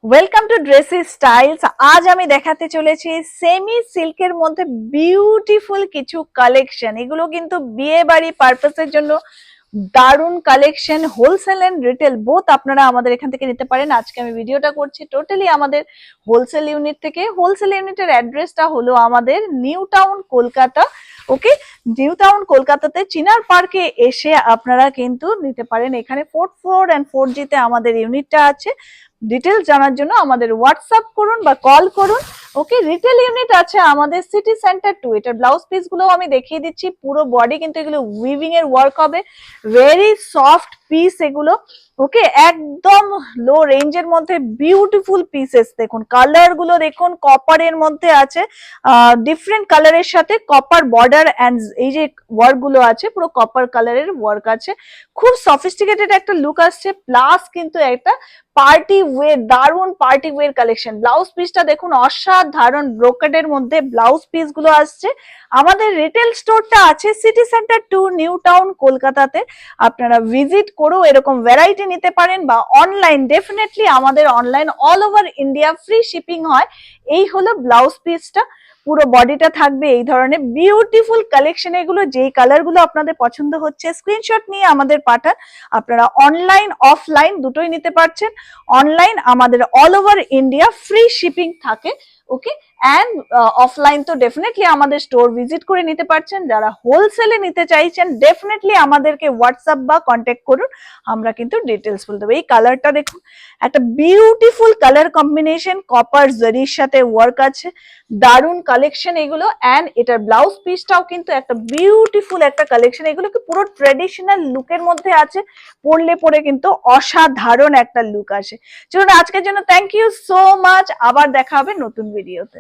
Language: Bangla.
Welcome to ড্রেসি styles. আজ আমি দেখাতে চলেছি সেমি সিল্কের মধ্যে বিউটিফুল কিছু কালেকশন। এগুলো কিন্তু বিয়ে বাড়ি পারপাসের জন্য দারুণ collection. Wholesale and retail both আপনারা আমাদের এখান থেকে নিতে পারেন। আজকে আমি ভিডিওটা করছি টোটালি আমাদের হোলসেল ইউনিট থেকে। হোলসেল ইউনিটের অ্যাড্রেসটা হলো আমাদের নিউ টাউন কলকাতা। ওকে, নিউ টাউন কলকাতাতে চিনার পার্কে এসে আপনারা কিন্তু নিতে পারেন। এখানে 4th ফ্লোর এন্ড 4G তে আমাদের ইউনিটটা আছে। ডিটেলস জানার জন্য আমাদের হোয়াটসঅ্যাপ করুন বা কল করুন। ওকে, রিটেল ইউনিট আছে আমাদের সিটি সেন্টার 2। এটার ব্লাউজ পিস গুলো আমি দেখিয়ে দিচ্ছি। পুরো বডি কিন্তু এগুলো উইভিং এর ওয়ার্ক হবে, ভেরি সফট পিস এগুলো। ওকে, একদম লো রেঞ্জের মধ্যে বিউটিফুল পিসেস। দেখুন কালার গুলো, দেখুন কপারের মধ্যে আছে, ডিফারেন্ট কালারের সাথে কপার বর্ডার এন্ড এই যে ওয়ার্ক গুলো আছে পুরো কপার কালারের ওয়ার্ক আছে। খুব সফিস্টিকেটেড একটা লুক আসছে, প্লাস কিন্তু একটা পার্টি ওয়্যার, দারুন পার্টি ওয়্যার কালেকশন। ব্লাউজ পিসটা দেখুন অসাধারণ ব্রোকেডের মধ্যে ব্লাউজ পিস গুলো আসছে। আমাদের রিটেল স্টোরটা আছে সিটি সেন্টার 2 নিউ টাউন কলকাতাতে। আপনারা ভিজিট করেও এরকম ভ্যারাইটি নিতে পারেন, বা অনলাইন ডেফিনেটলি আমাদের online all over India free shipping হয়। এই হলো ব্লাউজ পিসটা, পুরো বডিটা থাকবে এই ধরনের বিউটিফুল কালেকশন। এগুলো যেই কালার গুলো আপনাদের পছন্দ হচ্ছে স্ক্রিনশট নিয়ে আমাদের পাঠান। আপনারা অনলাইন অফলাইন দুটোই নিতে পারছেন। অনলাইন আমাদের all over India free shipping থাকে। ওকে, অ্যান্ড অফলাইন তো ডেফিনেটলি আমাদের স্টোর ভিজিট করে নিতে পারছেন। যারা হোলসেলে নিতে চাইছেন ডেফিনেটলি আমাদেরকে হোয়াটসঅ্যাপ বা কন্ট্যাক্ট করুন, আমরা কিন্তু ডিটেলস বলে দেবো। এই কালারটা দেখুন, একটা বিউটিফুল কালার কম্বিনেশন, কপার জরির সাথে ওয়ার্ক আছে, দারুন কালেকশন এগুলো। অ্যান্ড এটার ব্লাউজ পিসটাও কিন্তু একটা বিউটিফুল একটা কালেকশন। এগুলো কি পুরো ট্রেডিশনাল লুকের মধ্যে আছে, পরলে পরে কিন্তু অসাধারণ একটা লুক আসে। চলুন আজকের জন্য থ্যাংক ইউ সো মাচ, আবার দেখা হবে নতুন ভিডিওতে।